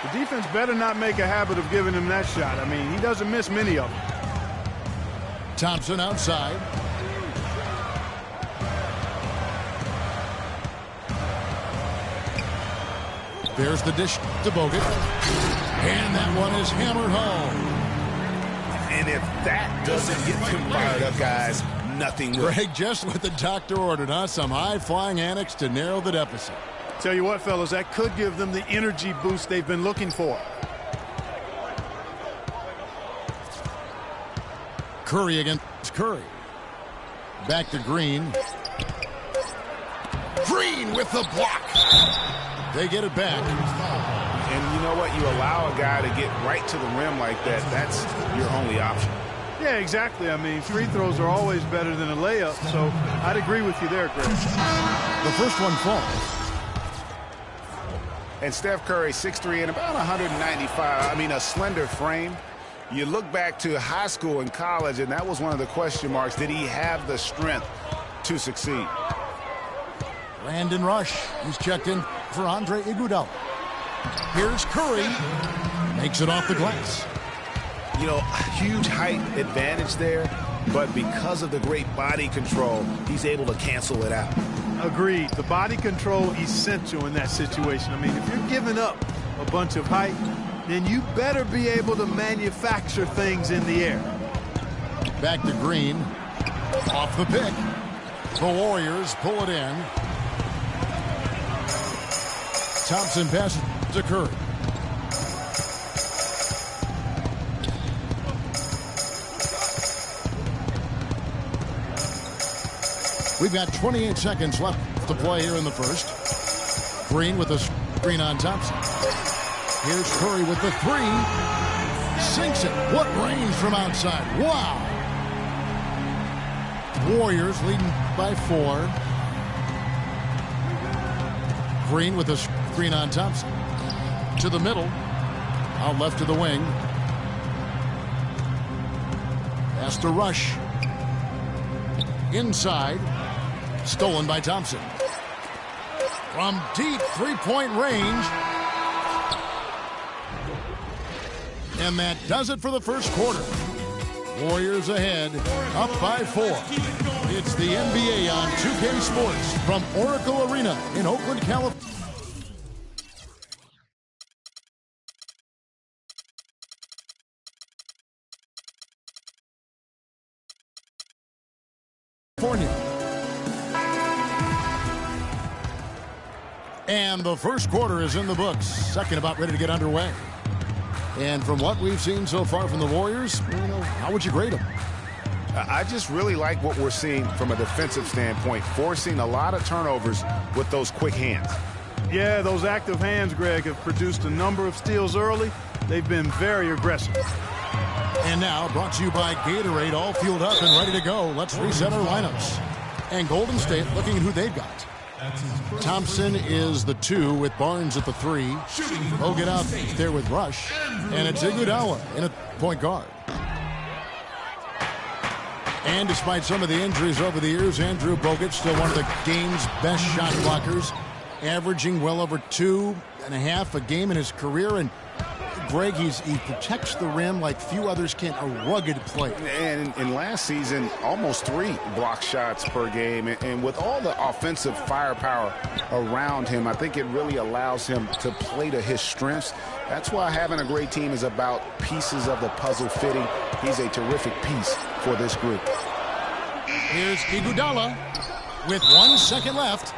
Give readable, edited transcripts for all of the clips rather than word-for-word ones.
The defense better not make a habit of giving him that shot. I mean, he doesn't miss many of them. Thompson outside. There's the dish to Bogut. And that one is hammered home. And if that doesn't get them fired up, guys, nothing will. Greg, just what the doctor ordered, huh? Some high-flying antics to narrow the deficit. Tell you what, fellas, that could give them the energy boost they've been looking for. Curry against Curry. Back to Green. Green with the block. They get it back. And you know what? You allow a guy to get right to the rim like that. That's your only option. Yeah, exactly. I mean, free throws are always better than a layup, so I'd agree with you there, Greg. The first one falls. And Steph Curry, 6'3", and about 195. I mean, a slender frame. You look back to high school and college, and that was one of the question marks. Did he have the strength to succeed? Brandon Rush. He's checked in for Andre Iguodala. Here's Curry. Makes it off the glass. You know, huge height advantage there, but because of the great body control, he's able to cancel it out. Agreed. The body control essential in that situation. I mean, if you're giving up a bunch of height, then you better be able to manufacture things in the air. Back to Green. Off the pick. The Warriors pull it in. Thompson passes to Curry. We've got 28 seconds left to play here in the first. Green with a screen on Thompson. Here's Curry with the three. Sinks it. What range from outside. Wow. Warriors leading by 4. Green with a screen on Thompson. To the middle. Out left to the wing. Pass to Rush. Inside. Stolen by Thompson. From deep three-point range. And that does it for the first quarter. Warriors ahead, up by 4. It's the NBA on 2K Sports from Oracle Arena in Oakland, California. And the first quarter is in the books. Second about ready to get underway. And from what we've seen so far from the Warriors, how would you grade them? I just really like what we're seeing from a defensive standpoint, forcing a lot of turnovers with those quick hands. Yeah, those active hands, Greg, have produced a number of steals early. They've been very aggressive. And now, brought to you by Gatorade, all fueled up and ready to go. Let's reset our lineups. And Golden State looking at who they've got. Thompson is the 2 with Barnes at the 3. Bogut out there with Rush. And it's Iguodala in a point guard. And despite some of the injuries over the years, Andrew Bogut still one of the game's best shot blockers, averaging well over 2.5 a game in his career. And Greg, he protects the rim like few others can. A rugged player. And in last season, almost 3 block shots per game. And with all the offensive firepower around him, I think it really allows him to play to his strengths. That's why having a great team is about pieces of the puzzle fitting. He's a terrific piece for this group. Here's Iguodala with 1 second left.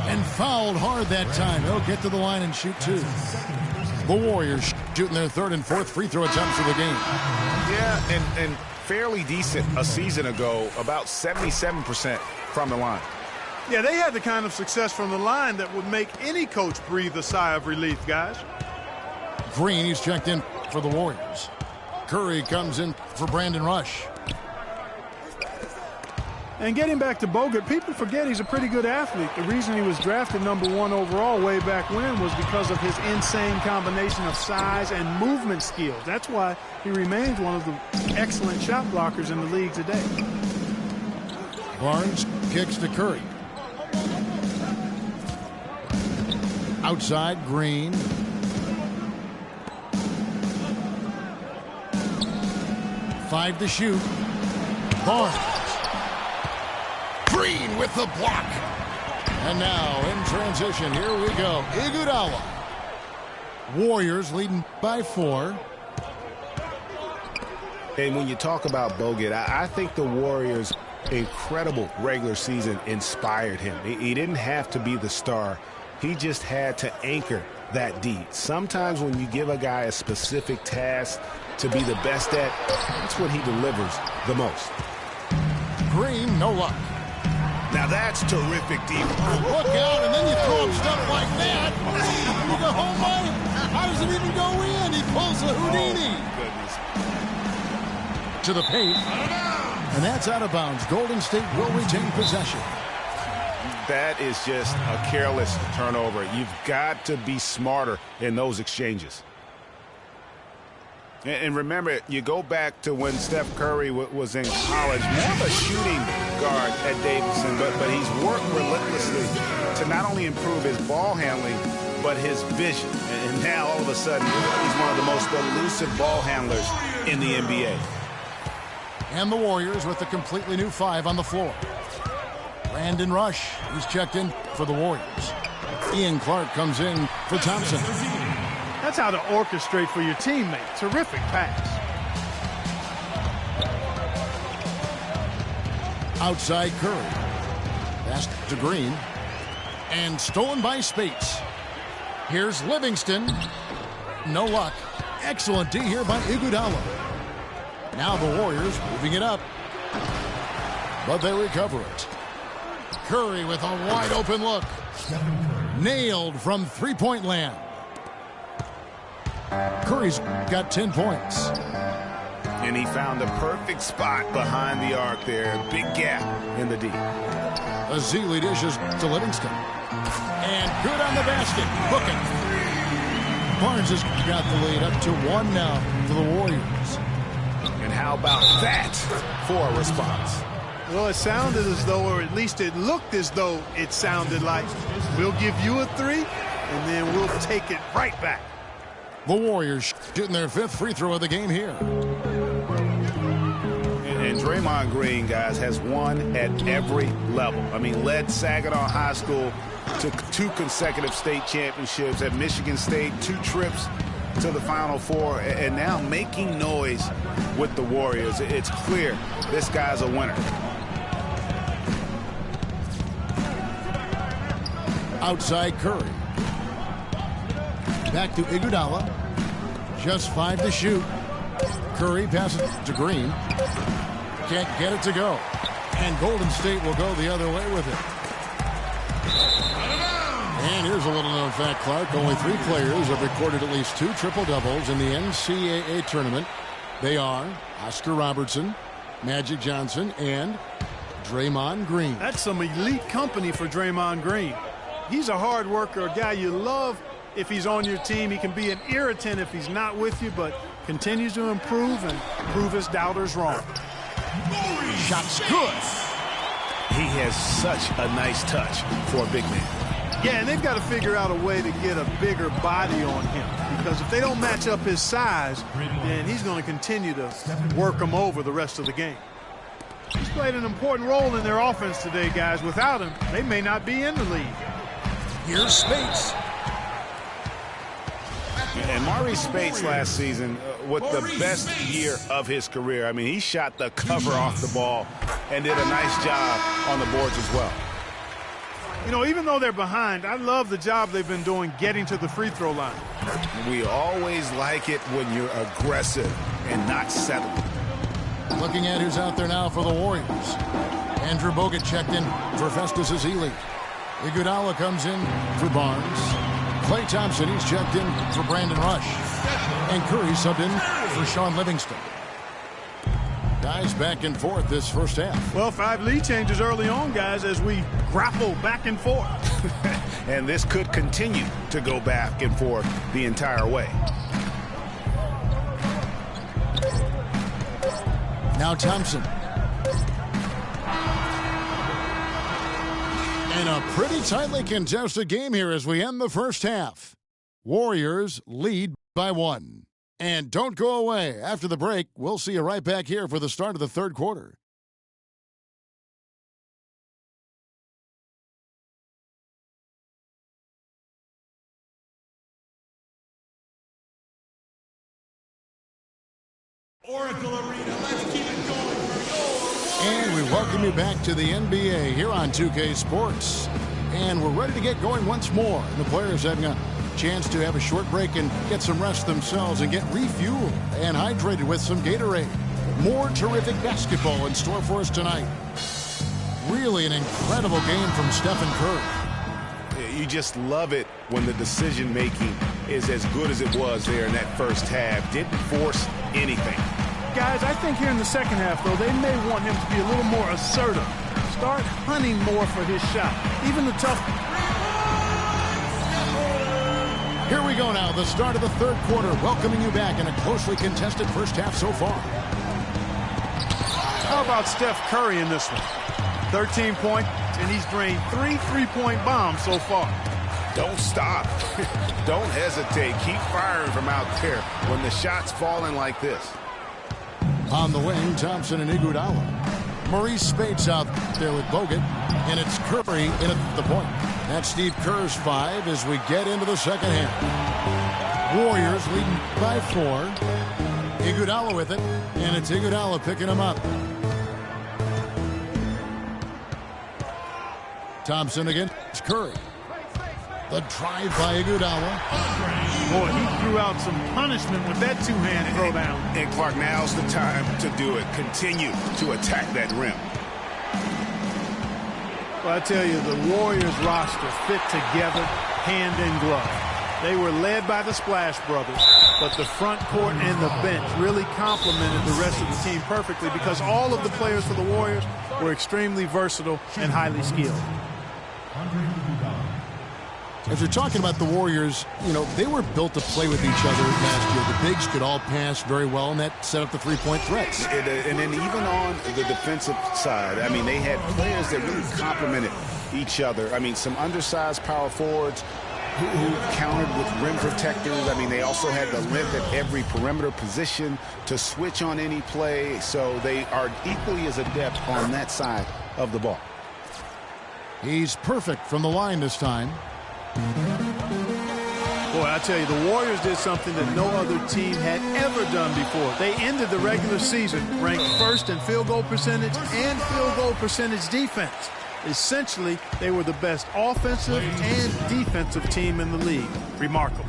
And fouled hard that time. He'll get to the line and shoot 2. The Warriors shooting their 3rd and 4th free throw attempts of the game. Yeah, and fairly decent a season ago, about 77% from the line. Yeah, they had the kind of success from the line that would make any coach breathe a sigh of relief, guys. Green, he's checked in for the Warriors. Curry comes in for Brandon Rush. And getting back to Bogut, people forget he's a pretty good athlete. The reason he was drafted #1 overall way back when was because of his insane combination of size and movement skills. That's why he remains one of the excellent shot blockers in the league today. Barnes kicks to Curry. Outside, Green. 5 to shoot. Barnes. Green with the block. And now in transition, here we go. Iguodala. Warriors leading by 4. And when you talk about Bogut, I think the Warriors' incredible regular season inspired him. He didn't have to be the star. He just had to anchor that deed. Sometimes when you give a guy a specific task to be the best at, that's when he delivers the most. Green, no luck. Now that's terrific defense. Look out, and then you throw him stuff like that. You go, oh my, how does it even go in? He pulls a Houdini. Oh, goodness. To the paint. And that's out of bounds. Golden State will retain possession. That is just a careless turnover. You've got to be smarter in those exchanges. And remember, you go back to when Steph Curry was in college, more of a shooting guard at Davidson, but he's worked relentlessly to not only improve his ball handling, but his vision. And now, all of a sudden, he's one of the most elusive ball handlers in the NBA. And the Warriors with a completely new 5 on the floor. Brandon Rush, he's checked in for the Warriors. Ian Clark comes in for Thompson. That's how to orchestrate for your teammate. Terrific pass. Outside Curry. Pass to Green. And stolen by Spates. Here's Livingston. No luck. Excellent D here by Iguodala. Now the Warriors moving it up. But they recover it. Curry with a wide open look. Nailed from three-point land. Curry's got 10 points. And he found the perfect spot behind the arc there. Big gap in the D. Azili dishes to Livingston. And good on the basket. Booking. Barnes has got the lead up to 1 now for the Warriors. And how about that for a response? Well, it sounded as though, or at least it looked as though it sounded like, we'll give you a 3, and then we'll take it right back. The Warriors shooting their 5th free throw of the game here. And Draymond Green, guys, has won at every level. I mean, led Saginaw High School to 2 consecutive state championships at Michigan State, 2 trips to the Final Four, and now making noise with the Warriors. It's clear this guy's a winner. Outside Curry. Back to Iguodala. Just 5 to shoot. Curry passes to Green. Can't get it to go. And Golden State will go the other way with it. And here's a little known fact, Clark. Only 3 players have recorded at least 2 triple-doubles in the NCAA tournament. They are Oscar Robertson, Magic Johnson, and Draymond Green. That's some elite company for Draymond Green. He's a hard worker, a guy you love if he's on your team. He can be an irritant if he's not with you, but continues to improve and prove his doubters wrong. Shot's good. He has such a nice touch for a big man. Yeah, and they've got to figure out a way to get a bigger body on him, because if they don't match up his size, then he's going to continue to work him over the rest of the game. He's played an important role in their offense today, guys. Without him, they may not be in the league. Here's Spates. And Maurice Spates last season with the best year of his career. I mean, he shot the cover off the ball and did a nice job on the boards as well. You know, even though they're behind, I love the job they've been doing getting to the free throw line. We always like it when you're aggressive and not settling. Looking at who's out there now for the Warriors. Andrew Bogut checked in for Festus Ezeli. Iguodala comes in for Barnes. Klay Thompson, he's checked in for Brandon Rush. And Curry subbed in for Sean Livingston. Guys back and forth this first half. Well, 5 lead changes early on, guys, as we grapple back and forth. And this could continue to go back and forth the entire way. Now Thompson. And a pretty tightly contested game here as we end the first half. Warriors lead by 1. And don't go away. After the break, we'll see you right back here for the start of the third quarter. Oracle Arena, let's keep it going for your... And we welcome you back to the NBA here on 2K Sports. And we're ready to get going once more. The players having a chance to have a short break and get some rest themselves and get refueled and hydrated with some Gatorade. More terrific basketball in store for us tonight. Really an incredible game from Stephen Curry. You just love it when the decision-making is as good as it was there in that first half. Didn't force anything. Guys, I think here in the second half, though, they may want him to be a little more assertive. Start hunting more for his shot. Even the tough... Here we go now, the start of the third quarter, welcoming you back in a closely contested first half so far. How about Steph Curry in this one? 13 points, and he's drained 3 three-point bombs so far. Don't stop. Don't hesitate. Keep firing from out there when the shot's falling like this. On the wing, Thompson and Iguodala. Maurice Spates out there with Bogut, and it's Curry in at the point. That's Steve Kerr's 5 as we get into the second half. Warriors leading by 4. Iguodala with it, and it's Iguodala picking him up. Thompson against Curry. The drive by Vdawg50's. Boy, he threw out some punishment with that two-hand throwdown. And Clark, now's the time to do it. Continue to attack that rim. Well, I tell you, the Warriors roster fit together hand in glove. They were led by the Splash Brothers, but the front court and the bench really complemented the rest of the team perfectly because all of the players for the Warriors were extremely versatile and highly skilled. If you're talking about the Warriors, you know, they were built to play with each other last year. The bigs could all pass very well, and that set up the three-point threats. And then even on the defensive side, I mean, they had players that really complemented each other. I mean, some undersized power forwards who countered with rim protectors. I mean, they also had the length at every perimeter position to switch on any play. So they are equally as adept on that side of the ball. He's perfect from the line this time. Boy, I tell you, the Warriors did something that no other team had ever done before. They ended the regular season ranked first in field goal percentage and field goal percentage defense. Essentially, they were the best offensive and defensive team in the league. Remarkable.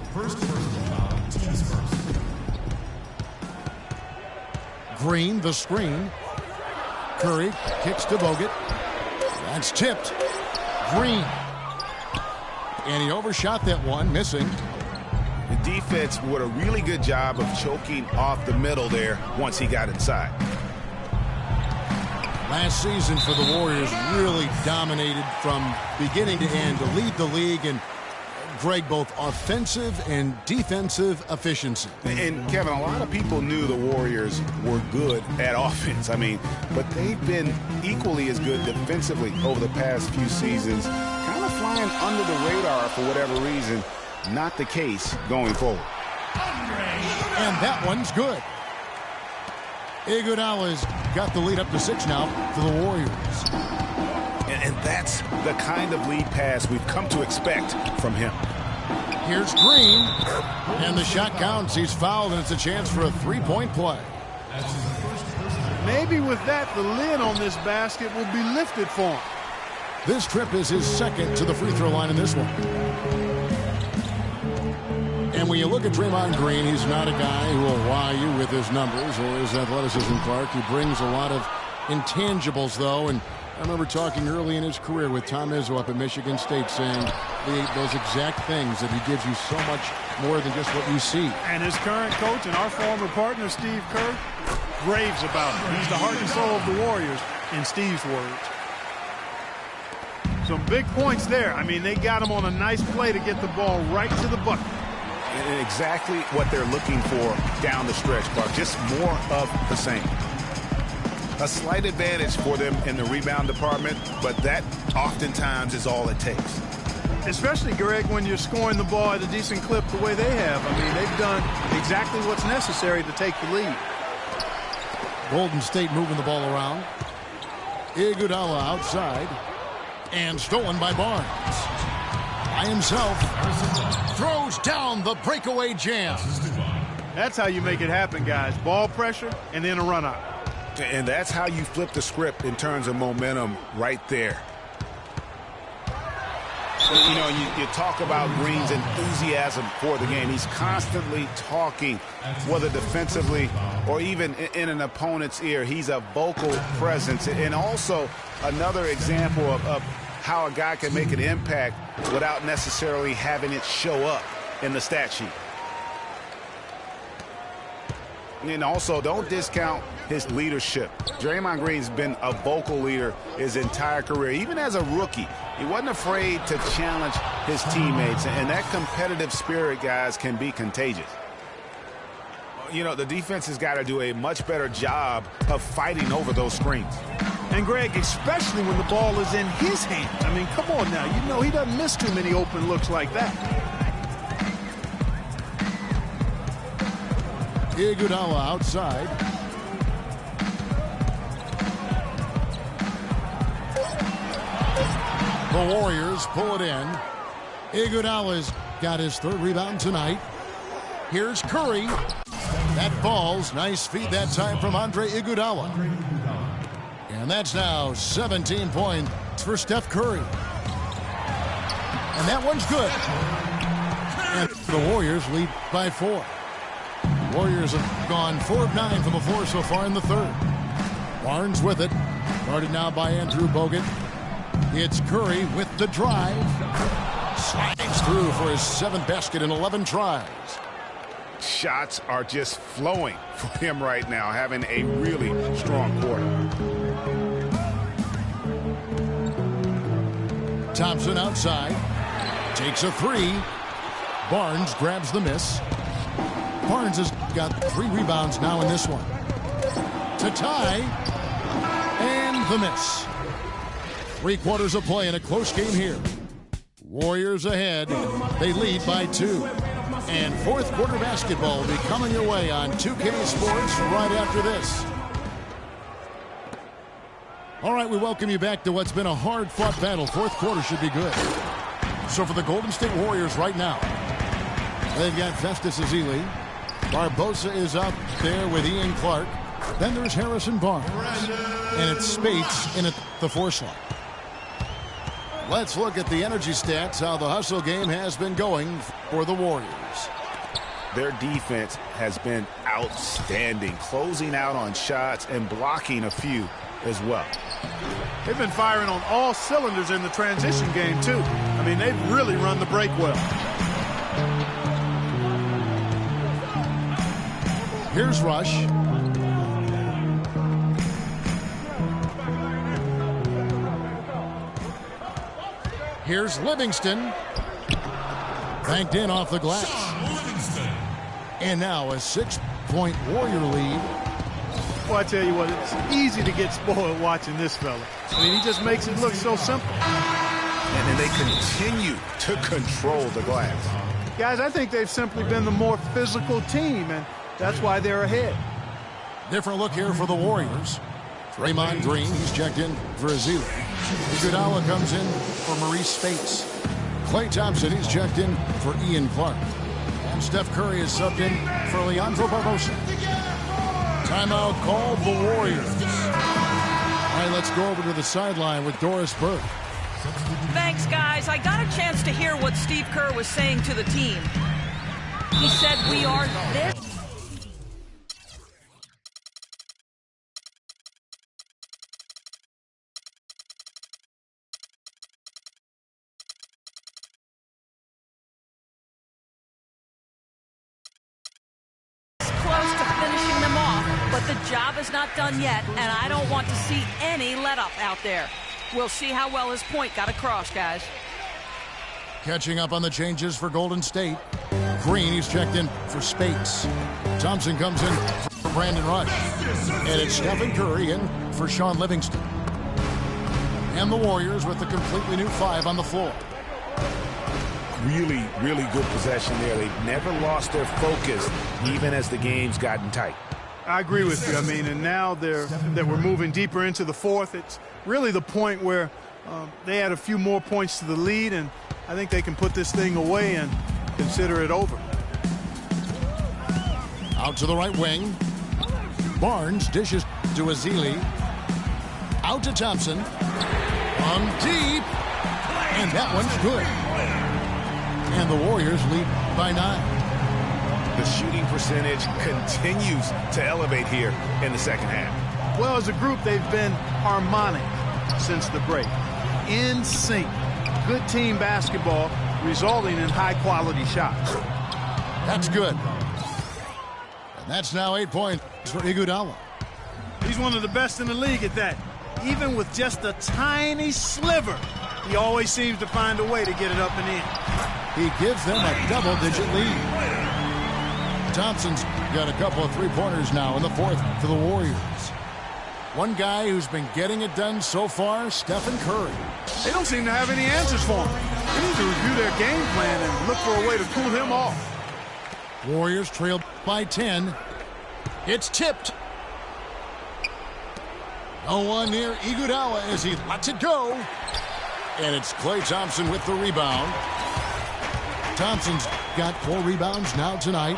Green, the screen. Curry kicks to Bogut. That's tipped. Green. And he overshot that one, missing. The defense did a really good job of choking off the middle there once he got inside. Last season for the Warriors really dominated from beginning to end to lead the league in, Greg, both offensive and defensive efficiency. And, Kevin, a lot of people knew the Warriors were good at offense. I mean, but they've been equally as good defensively over the past few seasons. Kind of flying under the radar for whatever reason. Not the case going forward. And that one's good. Iguodala's got the lead up to 6 now for the Warriors. And that's the kind of lead pass we've come to expect from him. Here's Green. And the shot counts. He's fouled, and it's a chance for a three-point play. Maybe with that, the lid on this basket will be lifted for him. This trip is his second to the free throw line in this one. And when you look at Draymond Green, he's not a guy who will wow you with his numbers or his athleticism, Clark. He brings a lot of intangibles, though, and I remember talking early in his career with Tom Izzo up at Michigan State saying those exact things, that he gives you so much more than just what you see. And his current coach and our former partner, Steve Kerr, raves about him. He's the heart and soul of the Warriors, in Steve's words. Some big points there. I mean, they got him on a nice play to get the ball right to the bucket. And exactly what they're looking for down the stretch, Clark. Just more of the same. A slight advantage for them in the rebound department, but that oftentimes is all it takes. Especially, Greg, when you're scoring the ball at a decent clip the way they have. I mean, they've done exactly what's necessary to take the lead. Golden State moving the ball around. Iguodala outside. And stolen by Barnes. By himself. Throws down the breakaway jam. That's how you make it happen, guys. Ball pressure and then a run out. And that's how you flip the script in terms of momentum right there. You know, you talk about Green's enthusiasm for the game. He's constantly talking, whether defensively or even in an opponent's ear. He's a vocal presence. And also another example of how a guy can make an impact without necessarily having it show up in the stat sheet. And also, don't discount his leadership. Draymond Green's been a vocal leader his entire career. Even as a rookie, he wasn't afraid to challenge his teammates. And that competitive spirit, guys, can be contagious. You know, the defense has got to do a much better job of fighting over those screens. And, Greg, especially when the ball is in his hands. I mean, come on now. You know he doesn't miss too many open looks like that. Iguodala outside. The Warriors pull it in. Iguodala's got his third rebound tonight. Here's Curry. That falls. Nice feed that time from Andre Iguodala. And that's now 17 points for Steph Curry. And that one's good. And the Warriors lead by 4. Warriors have gone 4 of 9 from the floor so far in the third. Barnes with it. Guarded now by Andrew Bogut. It's Curry with the drive. Slides through for his 7th basket in 11 tries. Shots are just flowing for him right now, having a really strong quarter. Thompson outside. Takes a 3. Barnes grabs the miss. Barnes has got 3 rebounds now in this one. To tie. And the miss. 3 quarters of play in a close game here. Warriors ahead. They lead by 2. And fourth quarter basketball will be coming your way on 2K Sports right after this. All right, we welcome you back to what's been a hard-fought battle. Fourth quarter should be good. So for the Golden State Warriors right now, they've got Festus Ezeli. Barbosa is up there with Ian Clark. Then there's Harrison Barnes. And it's Spates in at the 4 slot. Let's look at the energy stats, how the hustle game has been going for the Warriors. Their defense has been outstanding, closing out on shots and blocking a few as well. They've been firing on all cylinders in the transition game, too. I mean, they've really run the break well. Here's Rush. Here's Livingston. Banked in off the glass. And now a 6-point Warrior lead. Well, I tell you what, it's easy to get spoiled watching this fella. I mean, he just makes it look so simple. And then they continue to control the glass. Guys, I think they've simply been the more physical team, and that's why they're ahead. Different look here for the Warriors. Draymond Green, he's checked in for Ezeli. Iguodala comes in for Maurice Spates. Klay Thompson, he's checked in for Ian Clark. And Steph Curry is subbed in for Leandro Barbosa. Timeout called the Warriors. All right, let's go over to the sideline with Doris Burke. Thanks, guys. I got a chance to hear what Steve Kerr was saying to the team. He said we are this. But the job is not done yet, and I don't want to see any let-up out there. We'll see how well his point got across, guys. Catching up on the changes for Golden State. Green, he's checked in for Spates. Thompson comes in for Brandon Rush. And it's Stephen Curry in for Sean Livingston. And the Warriors with a completely new 5 on the floor. really, really good possession there. They've never lost their focus, even as the game's gotten tight. I agree with you. I mean, and now that we're moving deeper into the fourth, it's really the point where they add a few more points to the lead, and I think they can put this thing away and consider it over. Out to the right wing. Barnes dishes to Azili. Out to Thompson. From deep. And that one's good. And the Warriors lead by 9. The shooting percentage continues to elevate here in the second half. Well, as a group, they've been harmonic since the break. In sync. Good team basketball resulting in high-quality shots. That's good. And that's now 8 points for Iguodala. He's one of the best in the league at that. Even with just a tiny sliver, he always seems to find a way to get it up and in. He gives them a double-digit lead. Thompson's got a couple of three-pointers now in the fourth for the Warriors. One guy who's been getting it done so far, Stephen Curry. They don't seem to have any answers for him. They need to review their game plan and look for a way to cool him off. Warriors trailed by 10. It's tipped. No one near Iguodala as he lets it go. And it's Klay Thompson with the rebound. Thompson's got 4 rebounds now tonight.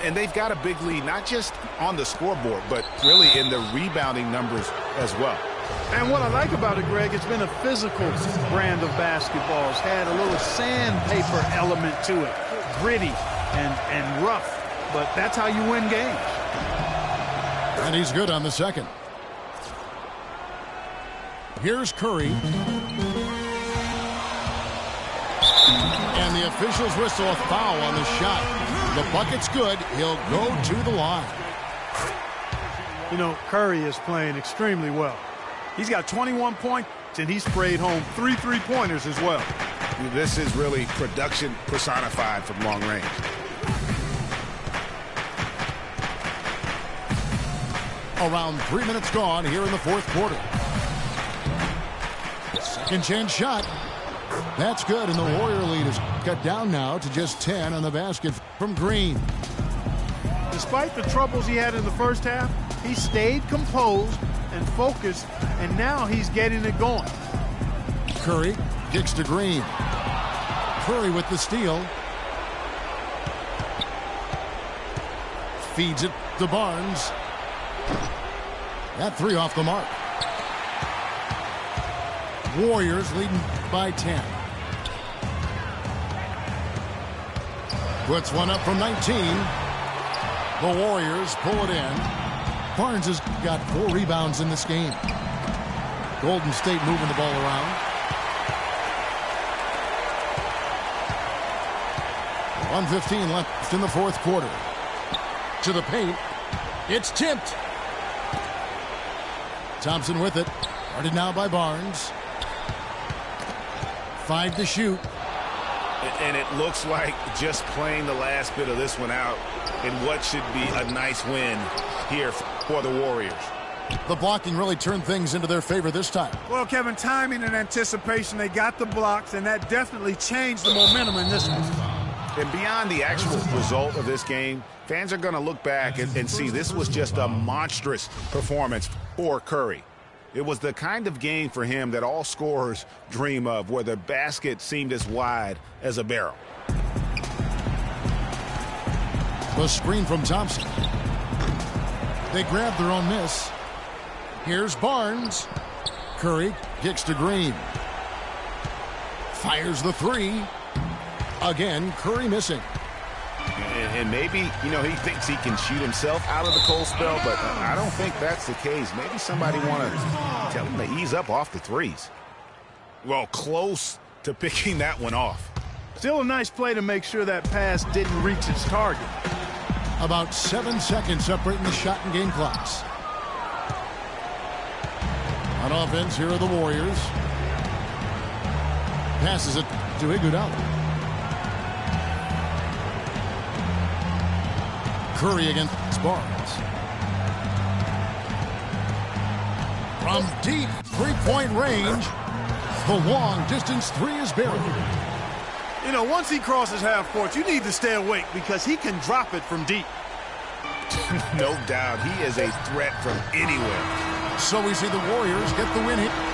And they've got a big lead, not just on the scoreboard, but really in the rebounding numbers as well. And what I like about it, Greg, it's been a physical brand of basketball. It's had a little sandpaper element to it. Gritty and rough. But that's how you win games. And he's good on the second. Here's Curry. And the officials whistle a foul on the shot. The bucket's good. He'll go to the line. You know, Curry is playing extremely well. He's got 21 points, and he sprayed home 3 3-pointers as well. This is really production personified from long range. Around 3 minutes gone here in the fourth quarter. Second chance shot. That's good, and the Warrior lead is cut down now to just 10 on the basket from Green. Despite the troubles he had in the first half, he stayed composed and focused, and now he's getting it going. Curry kicks to Green. Curry with the steal. Feeds it to Barnes. That 3 off the mark. Warriors leading by 10. Puts one up from 19. The Warriors pull it in. Barnes has got 4 rebounds in this game. Golden State moving the ball around. 1:15 left in the fourth quarter. To the paint. It's tipped. Thompson with it. Guarded now by Barnes. 5 to shoot. And it looks like just playing the last bit of this one out in what should be a nice win here for the Warriors. The blocking really turned things into their favor this time. Well, Kevin, timing and anticipation, they got the blocks, and that definitely changed the momentum in this one. And beyond the actual result of this game, fans are going to look back and see this was just a monstrous performance for Curry. It was the kind of game for him that all scorers dream of, where the basket seemed as wide as a barrel. The screen from Thompson. They grab their own miss. Here's Barnes. Curry kicks to Green. Fires the 3. Again, Curry missing. And maybe, you know, he thinks he can shoot himself out of the cold spell, but I don't think that's the case. Maybe somebody want to tell him to ease up off the threes. Well, close to picking that one off. Still a nice play to make sure that pass didn't reach its target. About 7 seconds separating the shot and game clocks. On offense, here are the Warriors. Passes it to Iguodala. Curry against Barnes. From deep three-point range, the long-distance 3 is buried. You know, once he crosses half court, you need to stay awake because he can drop it from deep. No doubt. He is a threat from anywhere. So we see the Warriors get the win here.